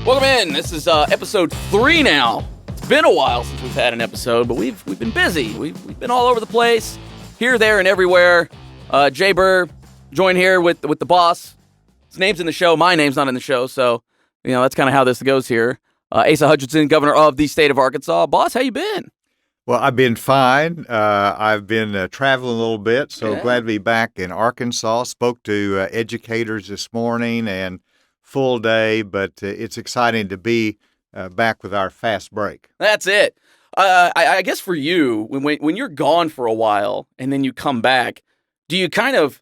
Welcome in. This is episode 3 now. It's been a while since we've had an episode, but we've been busy. We've been all over the place, here, there, and everywhere. Jay Burr joined here with the boss. His name's in the show. My name's not in the show, so that's kind of how this goes here. Asa Hutchinson, governor of the state of Arkansas. Boss, how you been? Well, I've been fine. I've been traveling a little bit, so glad to be back in Arkansas. Spoke to educators this morning and full day, but it's exciting to be back with our fast break. That's it. I guess for you, when you're gone for a while and then you come back, do you kind of,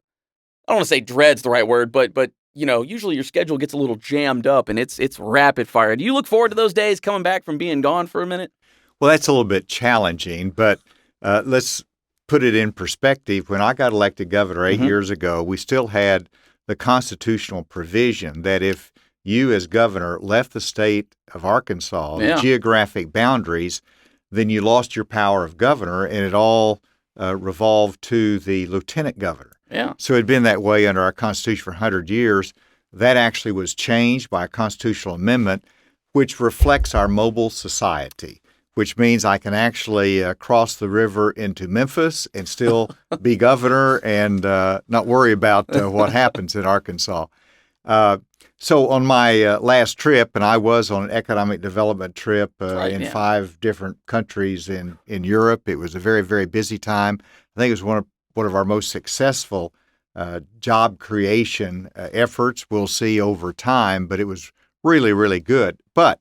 I don't want to say dread's the right word, but usually your schedule gets a little jammed up and it's rapid fire. Do you look forward to those days coming back from being gone for a minute? Well, that's a little bit challenging, but let's put it in perspective. When I got elected governor 8 years ago, we still had the constitutional provision that if you as governor left the state of Arkansas, the geographic boundaries, then you lost your power of governor, and it all revolved to the lieutenant governor. Yeah. So it had been that way under our Constitution for 100 years. That actually was changed by a constitutional amendment, which reflects our mobile society, which means I can actually cross the river into Memphis and still be governor and not worry about what happens in Arkansas. So on my last trip, and I was on an economic development trip in 5 different countries in Europe. It was a very, very busy time. I think it was one of our most successful job creation efforts we'll see over time, but it was really, really good. But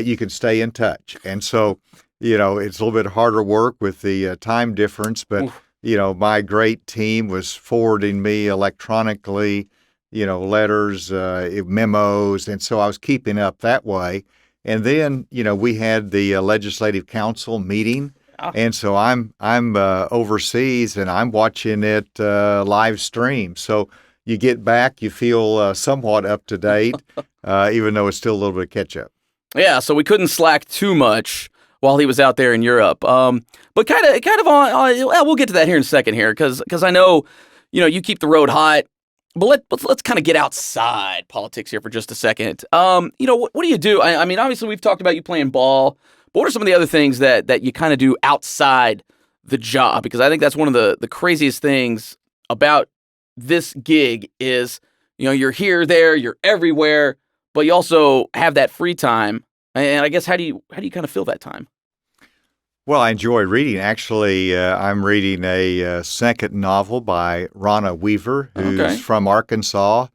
you can stay in touch. And so, it's a little bit harder work with the time difference, but, my great team was forwarding me electronically, letters, memos. And so I was keeping up that way. And then, we had the Legislative Council meeting. And so I'm overseas and I'm watching it live stream. So you get back, you feel somewhat up to date, even though it's still a little bit of catch up. Yeah, so we couldn't slack too much while he was out there in Europe. But kind of on we'll get to that here in a second here, because I know, you keep the road hot. But let's kind of get outside politics here for just a second. What do you do? I mean, obviously we've talked about you playing ball, but what are some of the other things that you kind of do outside the job? Because I think that's one of the craziest things about this gig is, you're here, there, you're everywhere, but you also have that free time. And I guess how do you kind of fill that time? Well, I enjoy reading. Actually, I'm reading a second novel by Ronna Weaver, who's from Arkansas.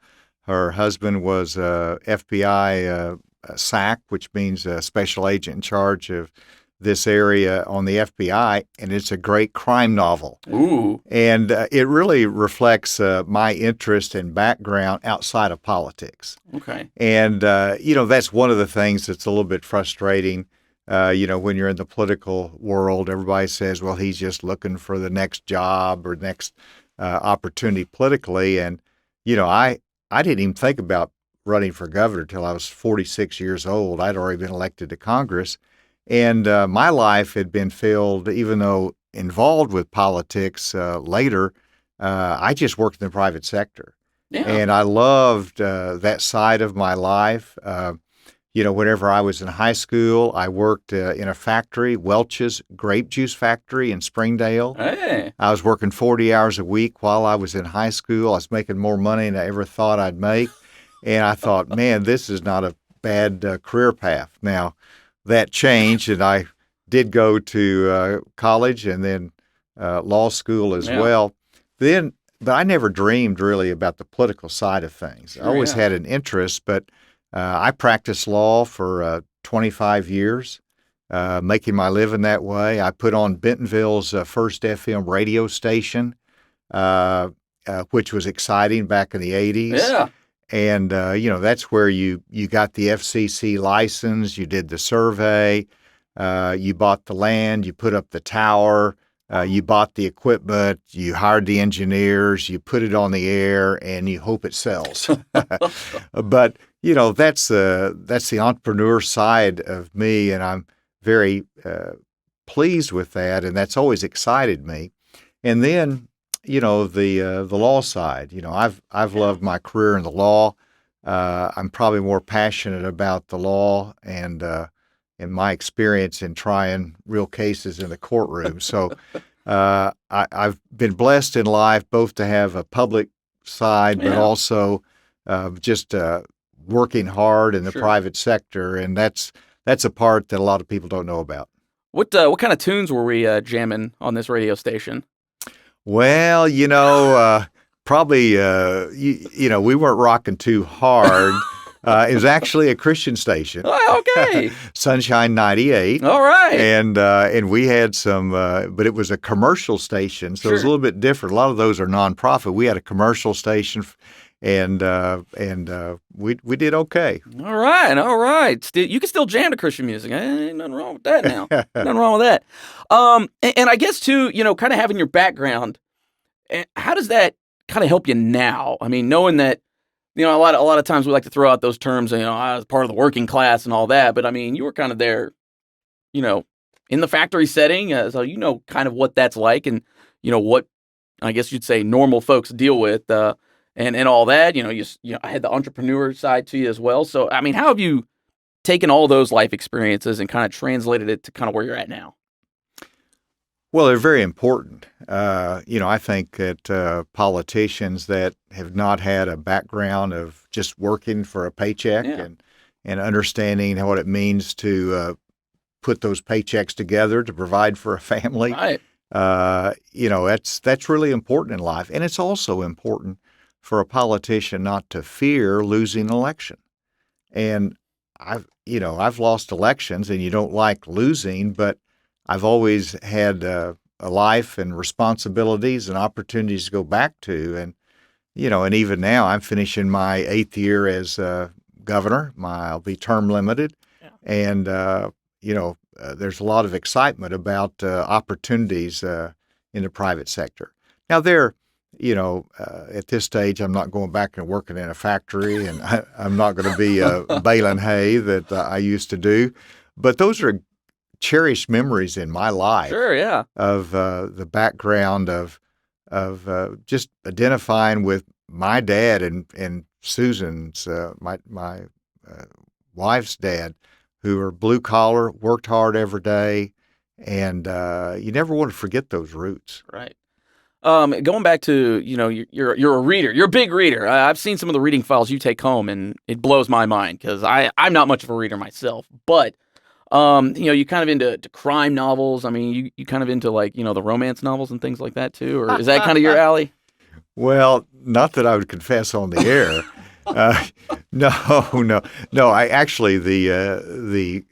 Her husband was FBI SAC, which means a special agent in charge of this area on the FBI, and it's a great crime novel. Ooh. And it really reflects my interest and background outside of politics. Okay. And, that's one of the things that's a little bit frustrating. When you're in the political world, everybody says, well, he's just looking for the next job or next opportunity politically. And, I didn't even think about running for governor till I was 46 years old. I'd already been elected to Congress. And my life had been filled, even though involved with politics later, I just worked in the private sector. Yeah. And I loved that side of my life. Whenever I was in high school, I worked in a factory, Welch's grape juice factory in Springdale. Hey. I was working 40 hours a week while I was in high school. I was making more money than I ever thought I'd make. And I thought, man, this is not a bad career path. Now, that changed, and I did go to college and then law school as well. But I never dreamed really about the political side of things. I always had an interest, but I practiced law for 25 years, making my living that way. I put on Bentonville's first FM radio station, which was exciting back in the 80s. Yeah. And, that's where you got the FCC license, you did the survey, you bought the land, you put up the tower, you bought the equipment, you hired the engineers, you put it on the air, and you hope it sells. But, that's the entrepreneur side of me, and I'm very pleased with that, and that's always excited me. And then, the law side. I've loved my career in the law. I'm probably more passionate about the law and my experience in trying real cases in the courtroom. So I've been blessed in life both to have a public side, but Yeah, also just working hard in the sure. private sector, and that's a part that a lot of people don't know about. What kind of tunes were we jamming on this radio station? Well, probably, we weren't rocking too hard. It was actually a Christian station, Oh, okay. Sunshine 98. All right. And we had some, but it was a commercial station, so it was a Sure. little bit different. A lot of those are nonprofit. We had a commercial station, and we did okay. All right. All right. You can still jam to Christian music. Ain't nothing wrong with that now. Nothing wrong with that. And I guess too, kind of having your background, how does that kind of help you now? I mean, knowing that, a lot of times we like to throw out those terms, I was part of the working class and all that, but I mean, you were kind of there, you know, in the factory setting, so kind of what that's like, and what I guess you'd say normal folks deal with, and all that. I had the entrepreneur side to you as well. So I mean, how have you taken all those life experiences and kind of translated it to kind of where you're at now? Well, they're very important. I think that politicians that have not had a background of just working for a paycheck Yeah. and understanding what it means to put those paychecks together to provide for a family, Right. that's really important in life. And it's also important for a politician not to fear losing an election. And I've lost elections, and you don't like losing, but I've always had a life and responsibilities and opportunities to go back to. And even now I'm finishing my 8th year as governor. I'll be term limited. Yeah. And, there's a lot of excitement about opportunities in the private sector. Now, at this stage, I'm not going back and working in a factory, and I'm not going to be baling hay that I used to do. But those are cherished memories in my life Sure. Yeah. of the background of just identifying with my dad and Susan's my wife's dad, who are blue collar, worked hard every day, and you never want to forget those roots. Right. Going back to, you're a reader. You're a big reader. I've seen some of the reading files you take home, and it blows my mind because I'm not much of a reader myself. But, you kind of into crime novels. I mean, you kind of into the romance novels and things like that too, or is that kind of your alley? Well, not that I would confess on the air. No. I actually the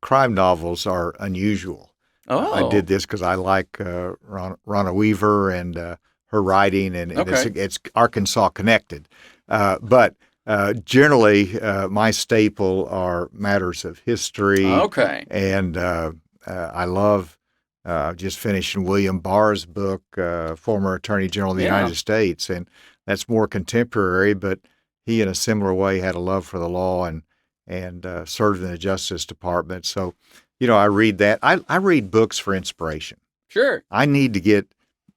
crime novels are unusual. Oh, I did this because I like Ronna Weaver and her writing, and Okay. it's Arkansas connected. But generally, my staple are matters of history, Okay. and I love just finishing William Barr's book, former Attorney General of the Yeah. United States, and that's more contemporary, but he, in a similar way, had a love for the law and served in the Justice Department. So, I read that. I read books for inspiration. Sure. I need to get,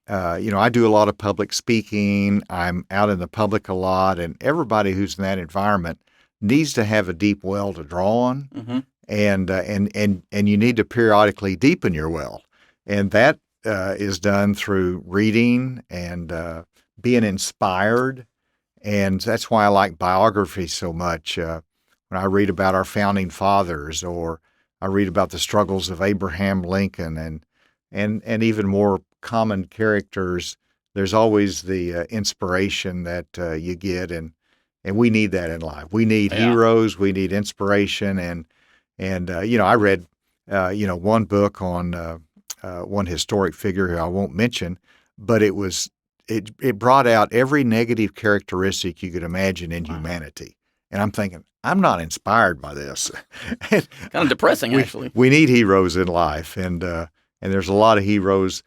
I do a lot of public speaking. I'm out in the public a lot, and everybody who's in that environment needs to have a deep well to draw on, Mm-hmm. and you need to periodically deepen your well, and that is done through reading and being inspired, and that's why I like biography so much. When I read about our founding fathers, or I read about the struggles of Abraham Lincoln, and even more common characters, there's always the inspiration that you get, and we need that in life. We need Yeah. heroes, we need inspiration, and I read one book on one historic figure who I won't mention, but it brought out every negative characteristic you could imagine in humanity, and I'm thinking, I'm not inspired by this. Kind of depressing, actually. We need heroes in life, and there's a lot of heroes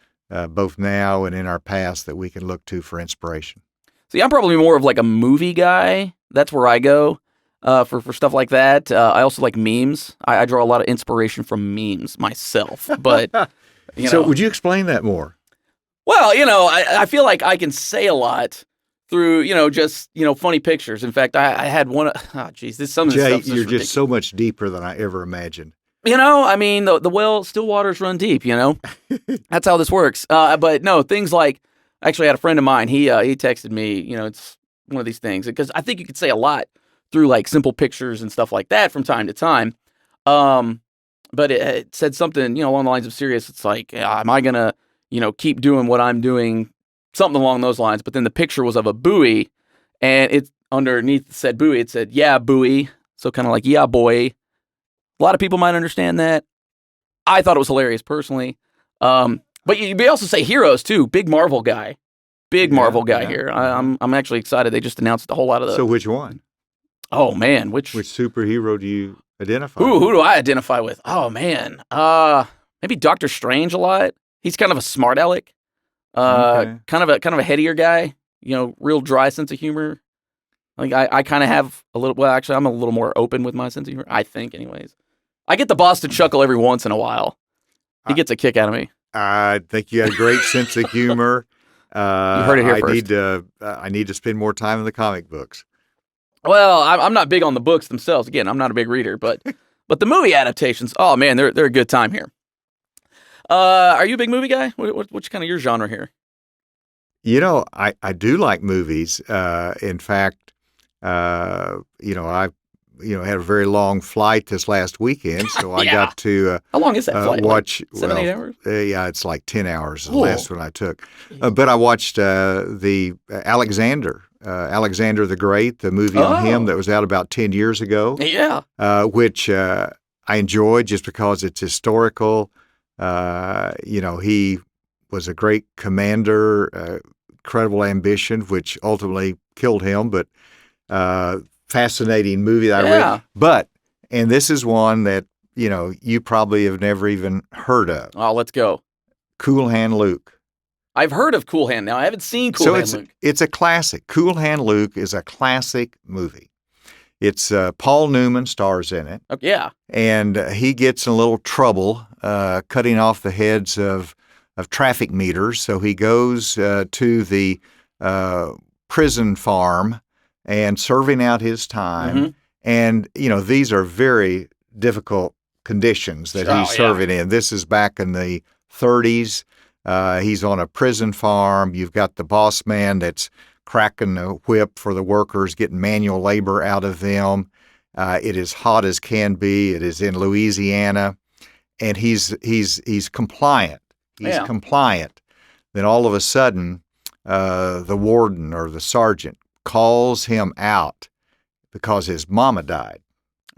both now and in our past that we can look to for inspiration. See, I'm probably more of like a movie guy. That's where I go for stuff like that. I also like memes. I draw a lot of inspiration from memes myself. But So would you explain that more? well, I feel like I can say a lot through, just, funny pictures. In fact, I had one. Oh, geez, some of this Jay, stuff's you're ridiculous. just so much deeper than I ever imagined. I mean, the well, still waters run deep. That's how this works. But no, things like, actually, I had a friend of mine. He texted me. It's one of these things because I think you could say a lot through like simple pictures and stuff like that from time to time. But it said something, along the lines of serious. It's like, am I gonna, keep doing what I'm doing? Something along those lines. But then the picture was of a buoy, and it underneath said buoy. It said, yeah, buoy. So kind of like, yeah, boy. A lot of people might understand that. I thought it was hilarious personally. But you also say heroes too. Big Marvel guy. Big Marvel guy here. I'm actually excited. They just announced a whole lot of the. So which one? Oh man, which superhero do you identify? Who do I identify with? Oh man, maybe Doctor Strange a lot. He's kind of a smart aleck. Kind of a headier guy. Real dry sense of humor. Like I kind of have a little. Well, actually, I'm a little more open with my sense of humor. I think, anyways. I get the boss to chuckle every once in a while. He gets a kick out of me. I think you had a great sense of humor. You heard it here first. I need to spend more time in the comic books. Well, I'm not big on the books themselves. Again, I'm not a big reader, but the movie adaptations, oh man, they're a good time here. Are you a big movie guy? What's kind of your genre here? I do like movies. In fact, I had a very long flight this last weekend, so I got to how long is that flight? Watch 7-8 hours. Yeah, it's like 10 hours. The last one I took, but I watched the Alexander the Great, the movie on him that was out about 10 years ago. Yeah, which I enjoyed just because it's historical. He was a great commander, incredible ambition, which ultimately killed him, but. Fascinating movie that I read. And this is one that, you probably have never even heard of. Oh, let's go. Cool Hand Luke. I've heard of Cool Hand. Now, I haven't seen Cool Hand Luke. It's a classic. Cool Hand Luke is a classic movie. It's Paul Newman stars in it. Oh, yeah. And he gets in a little trouble cutting off the heads of traffic meters. So he goes to the prison farm and serving out his time. Mm-hmm. And, these are very difficult conditions that he's serving in. This is back in the 30s. He's on a prison farm. You've got the boss man that's cracking the whip for the workers, getting manual labor out of them. It is hot as can be. It is in Louisiana. And he's compliant. He's compliant. Then all of a sudden, the warden or the sergeant calls him out because his mama died.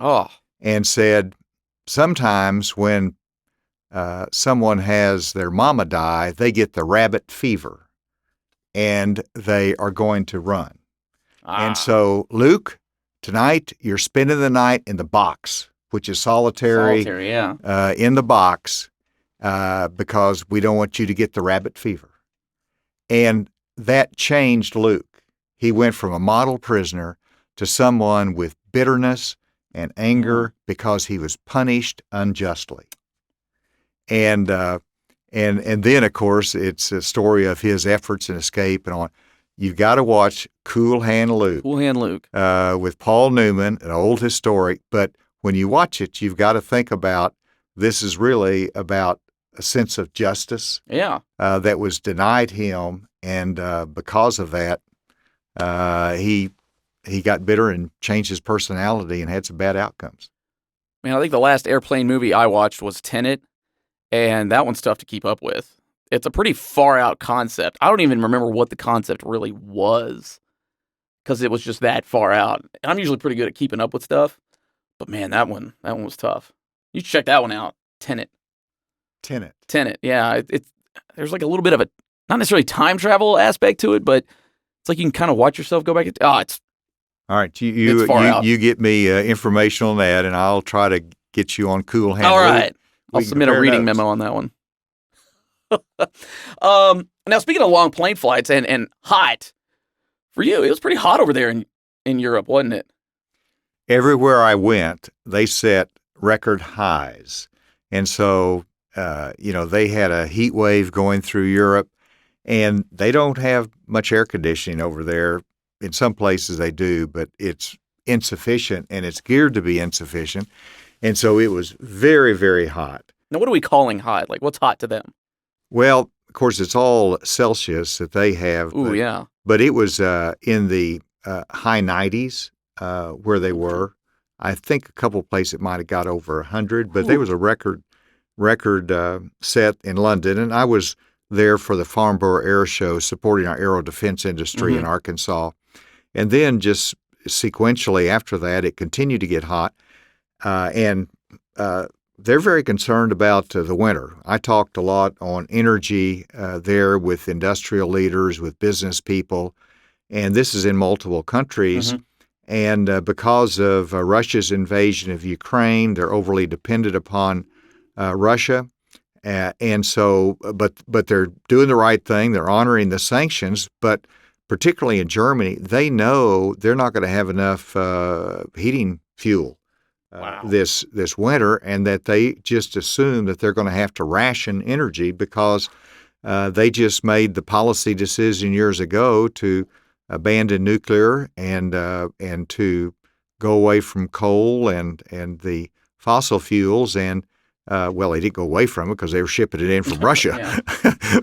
Oh. And said, sometimes when someone has their mama die, they get the rabbit fever and they are going to run. And so, Luke, tonight you're spending the night in the box, which is solitary in the box because we don't want you to get the rabbit fever. And that changed Luke. He went from a model prisoner to someone with bitterness and anger because he was punished unjustly. And then, of course, it's a story of his efforts and escape and on. You've got to watch Cool Hand Luke. Cool Hand Luke. With Paul Newman, an old historic. But when you watch it, you've got to think about this is really about a sense of justice that was denied him. And because of that, he got bitter and changed his personality and had some bad outcomes. Man, I think the last airplane movie I watched was Tenet, and that one's tough to keep up with. It's a pretty far out concept. I don't even remember what the concept really was because it was just that far out. I'm usually pretty good at keeping up with stuff, but man, that one was tough. You should check that one out. Tenet. Yeah, there's like a little bit of a not necessarily time travel aspect to it, but it's like you can kind of watch yourself go back. It's all right. You get me information on that, and I'll try to get you on Cool Hand. All right, I'll submit a reading memo on that one. Now, speaking of long plane flights and hot, for you, it was pretty hot over there in Europe, wasn't it? Everywhere I went, they set record highs, and so they had a heat wave going through Europe. And they don't have much air conditioning over there. In some places they do, but it's insufficient, and it's geared to be insufficient. And so it was very, very hot. Now, what are we calling hot? Like, what's hot to them? Well, of course, it's all Celsius that they have. Ooh, yeah. But it was in the high 90s where they were. I think a couple of places it might have got over 100, but there was a record set in London, and I was there for the Farnborough Air Show supporting our aero defense industry in Arkansas. And then just sequentially after that, it continued to get hot, and they're very concerned about the winter. I talked a lot on energy there with industrial leaders, with business people, and this is in multiple countries. And because of Russia's invasion of Ukraine, they're overly dependent upon Russia. And so, but they're doing the right thing. They're honoring the sanctions, but particularly in Germany, they know they're not going to have enough heating fuel this winter, and that they just assume that they're going to have to ration energy because they just made the policy decision years ago to abandon nuclear and to go away from coal and the fossil fuels. And well, they didn't go away from it because they were shipping it in from Russia.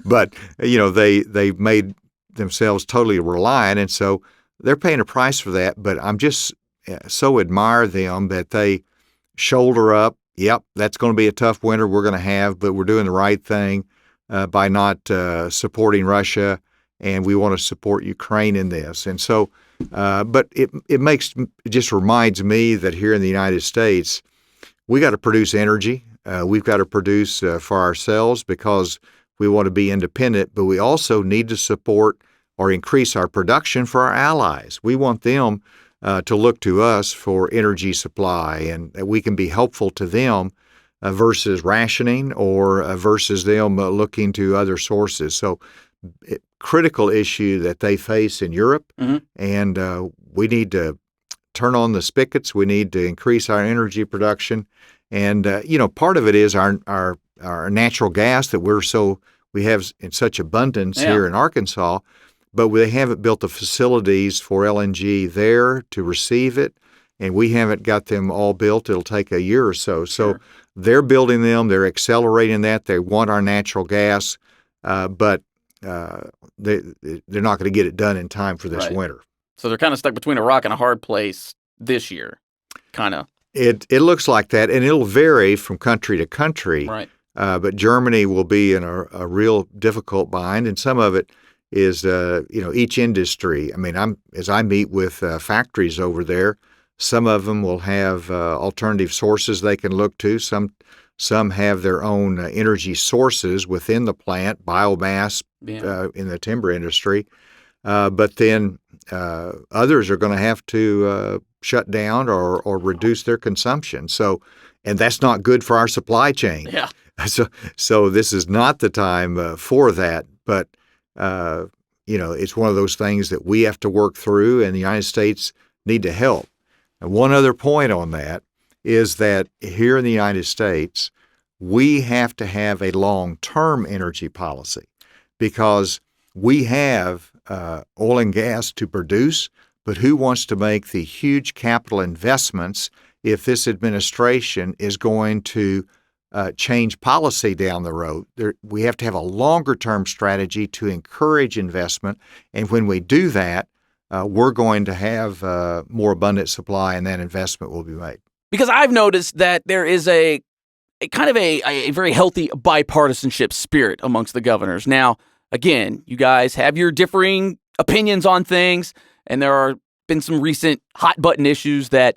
But, they made themselves totally reliant, and so they're paying a price for that. But I'm just so admire them that they shoulder up. Yep, that's going to be a tough winter we're going to have, but we're doing the right thing by not supporting Russia, and we want to support Ukraine in this. And so, but it just reminds me that here in the United States, we got to produce energy. We've got to produce for ourselves because we want to be independent, but we also need to support or increase our production for our allies. We want them to look to us for energy supply, and that we can be helpful to them versus rationing or versus them looking to other sources. So critical issue that they face in Europe, and we need to turn on the spigots. We need to increase our energy production. And, part of it is our natural gas that we have in such abundance here in Arkansas, but they haven't built the facilities for LNG there to receive it, and we haven't got them all built. It'll take a year or so. So they're building them. They're accelerating that. They want our natural gas, but they're not going to get it done in time for this winter. So they're kind of stuck between a rock and a hard place this year, kind of. It looks like that, and it'll vary from country to country. Right. But Germany will be in a real difficult bind, and some of it is, each industry. I mean, as I meet with factories over there, some of them will have alternative sources they can look to. Some have their own energy sources within the plant, biomass in the timber industry. But then others are going to have to shut down or reduce their consumption. So, and that's not good for our supply chain. Yeah. So this is not the time for that. But it's one of those things that we have to work through, and the United States need to help. And one other point on that is that here in the United States, we have to have a long-term energy policy because we have oil and gas to produce, but who wants to make the huge capital investments if this administration is going to change policy down the road? We have to have a longer-term strategy to encourage investment, and when we do that, we're going to have more abundant supply, and that investment will be made. Because I've noticed that there is a kind of a very healthy bipartisanship spirit amongst the governors. Now, again, you guys have your differing opinions on things, and there are been some recent hot-button issues that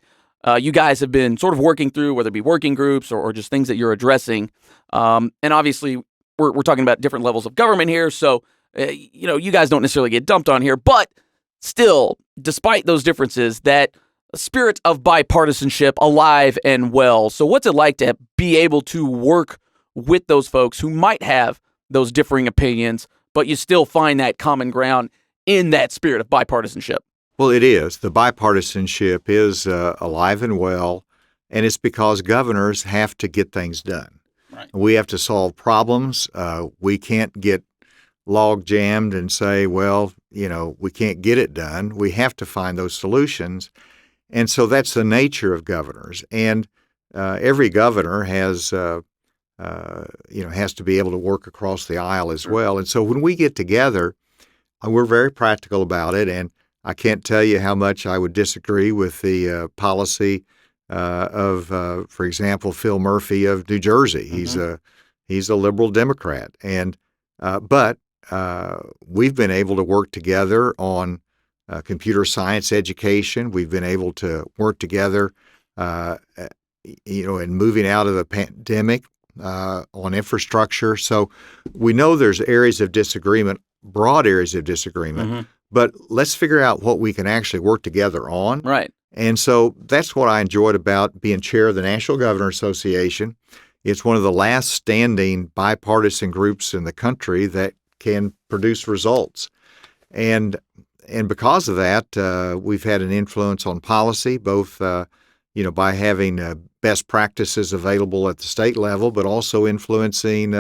you guys have been sort of working through, whether it be working groups or just things that you're addressing. And obviously, we're talking about different levels of government here, so you guys don't necessarily get dumped on here. But still, despite those differences, that spirit of bipartisanship alive and well. So what's it like to be able to work with those folks who might have those differing opinions, but you still find that common ground in that spirit of bipartisanship? Well, it is. The bipartisanship is alive and well, and it's because governors have to get things done. Right. We have to solve problems. We can't get log jammed and say, well, we can't get it done. We have to find those solutions. And so that's the nature of governors. And every governor has to be able to work across the aisle as well. And so when we get together, we're very practical about it. And I can't tell you how much I would disagree with the policy of, for example, Phil Murphy of New Jersey. He's a liberal Democrat, but we've been able to work together on computer science education. We've been able to work together, in moving out of the pandemic on infrastructure. So we know there's areas of disagreement, broad areas of disagreement, but let's figure out what we can actually work together on. Right. And so that's what I enjoyed about being chair of the National Governor Association. It's one of the last standing bipartisan groups in the country that can produce results. And because of that, we've had an influence on policy, both by having best practices available at the state level, but also influencing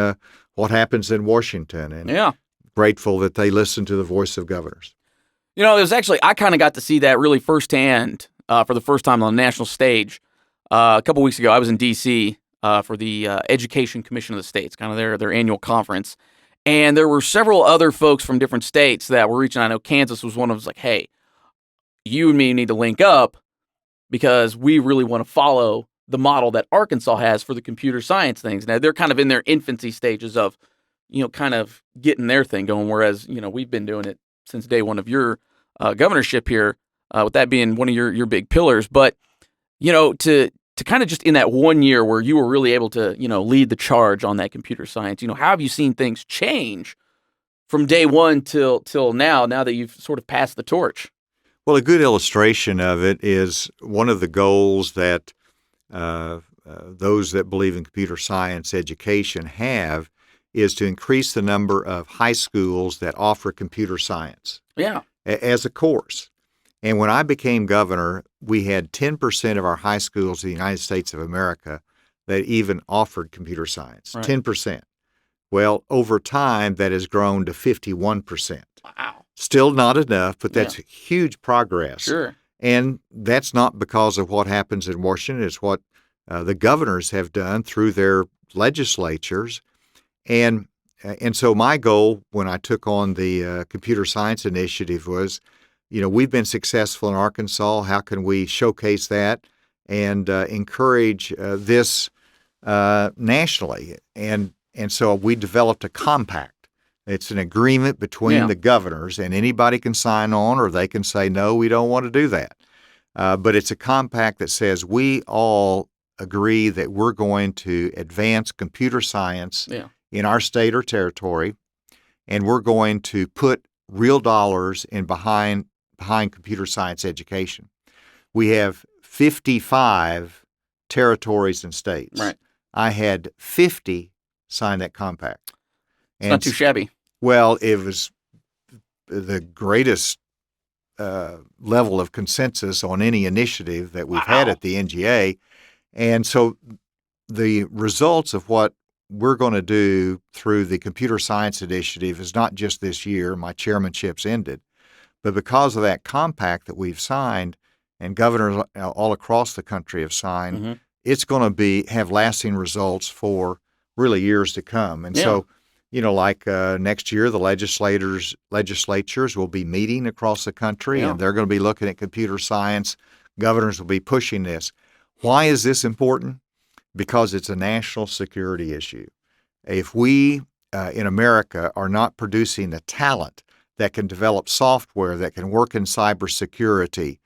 what happens in Washington. And grateful that they listen to the voice of governors. It was actually, I kind of got to see that really firsthand for the first time on the national stage. A couple weeks ago, I was in D.C. For the Education Commission of the States, kind of their annual conference. And there were several other folks from different states that were reaching out. I know Kansas was one of them. Like, hey, you and me need to link up because we really want to follow the model that Arkansas has for the computer science things. Now, they're kind of in their infancy stages of, kind of getting their thing going, whereas, we've been doing it since day one of your governorship here, with that being one of your big pillars. But, to kind of just in that 1 year where you were really able to, lead the charge on that computer science, how have you seen things change from day one till now that you've sort of passed the torch? Well, a good illustration of it is one of the goals that those that believe in computer science education have is to increase the number of high schools that offer computer science as a course. And when I became governor, we had 10% of our high schools in the United States of America that even offered computer science, 10%. Well, over time, that has grown to 51%. Wow. Still not enough, but that's huge progress. Sure. And that's not because of what happens in Washington. It's what the governors have done through their legislatures. And so my goal when I took on the computer science initiative was, we've been successful in Arkansas. How can we showcase that and encourage this nationally? And so we developed a compact. It's an agreement between the governors, and anybody can sign on or they can say, no, we don't want to do that. But it's a compact that says we all agree that we're going to advance computer science in our state or territory, and we're going to put real dollars in behind computer science education. We have 55 territories and states. Right. I had 50 sign that compact. It's not too shabby. Well, it was the greatest level of consensus on any initiative that we've had at the NGA. And so the results of what we're going to do through the computer science initiative is not just this year. My chairmanship's ended. But because of that compact that we've signed and governors all across the country have signed, it's going to have lasting results for really years to come. And so, next year, the legislatures will be meeting across the country and they're going to be looking at computer science. Governors will be pushing this. Why is this important? Because it's a national security issue. If we in America are not producing the talent that can develop software that can work in cybersecurity,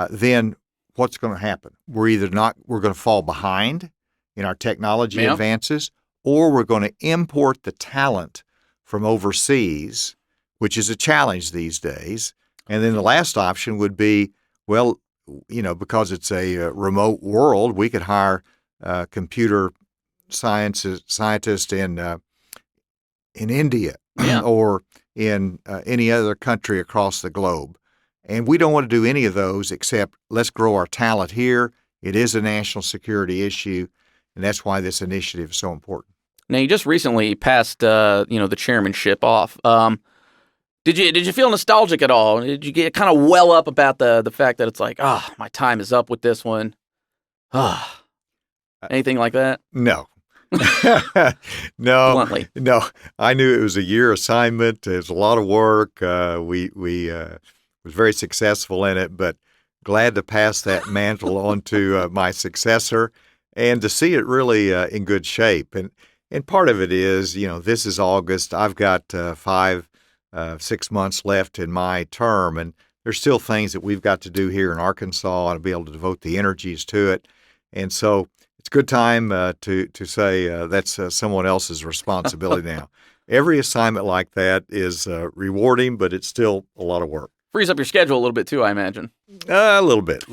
then what's going to happen? We're going to fall behind in our technology advances, or we're going to import the talent from overseas, which is a challenge these days. And then the last option would be, because it's a remote world, we could hire computer scientists in India or in any other country across the globe. And we don't want to do any of those except let's grow our talent here. It is a national security issue, and that's why this initiative is so important. Now, you just recently passed, the chairmanship off. Did you feel nostalgic at all? Did you get kind of well up about the fact that it's like, my time is up with this one? Anything like that? No. Bluntly. No. I knew it was a year assignment. It was a lot of work. We was very successful in it, but glad to pass that mantle on to my successor and to see it really in good shape. And part of it is, this is August. I've got 6 months left in my term, and there's still things that we've got to do here in Arkansas and to be able to devote the energies to it. And so it's a good time to say that's someone else's responsibility now. Every assignment like that is rewarding, but it's still a lot of work. Frees up your schedule a little bit too, I imagine. A little bit.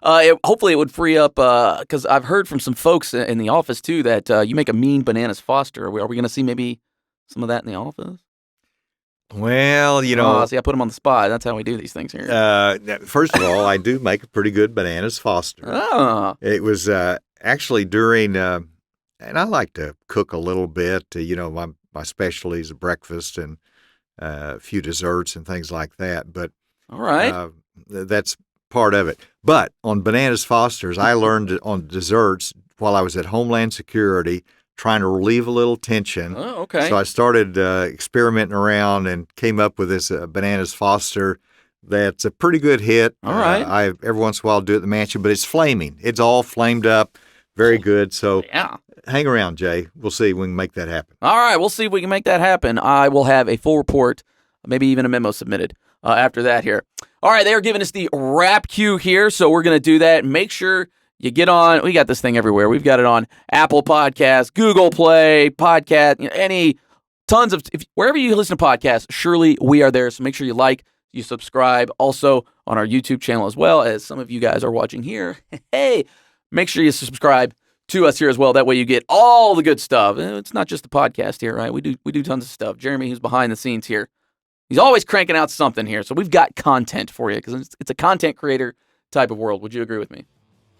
Hopefully it would free up, because I've heard from some folks in the office too that you make a mean bananas Foster. Are we going to see maybe some of that in the office? Well, see, I put them on the spot. That's how we do these things here. First of all, I do make a pretty good bananas Foster. Oh. It was actually during, and I like to cook a little bit. My specialty is breakfast and a few desserts and things like that. But all right, that's part of it. But on bananas Fosters, I learned on desserts while I was at Homeland Security, trying to relieve a little tension. Oh, okay. So I started experimenting around and came up with this bananas Foster that's a pretty good hit. All right. I every once in a while do it at the mansion, but it's flaming. It's all flamed up. Very good. So yeah. Hang around, Jay. We'll see if we can make that happen. All right. We'll see if we can make that happen. I will have a full report, maybe even a memo submitted after that here. All right. They are giving us the wrap cue here, so we're going to do that. Make sure you get on. We got this thing everywhere. We've got it on Apple Podcasts, Google Play, Podcast, tons of, wherever you listen to podcasts, surely we are there. So make sure you like, you subscribe. Also on our YouTube channel as well, as some of you guys are watching here. Hey, make sure you subscribe to us here as well. That way you get all the good stuff. It's not just the podcast here, right? We do tons of stuff. Jeremy, who's behind the scenes here, he's always cranking out something here. So we've got content for you because it's a content creator type of world. Would you agree with me?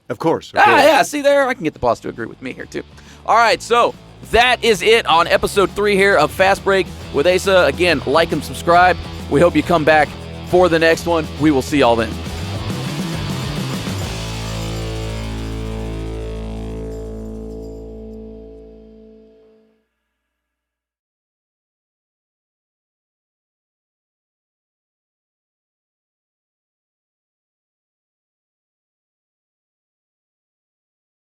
Of course. Yeah, see there? I can get the boss to agree with me here, too. All right, so that is it on episode 3 here of Fast Break with Asa. Again, like and subscribe. We hope you come back for the next one. We will see y'all then.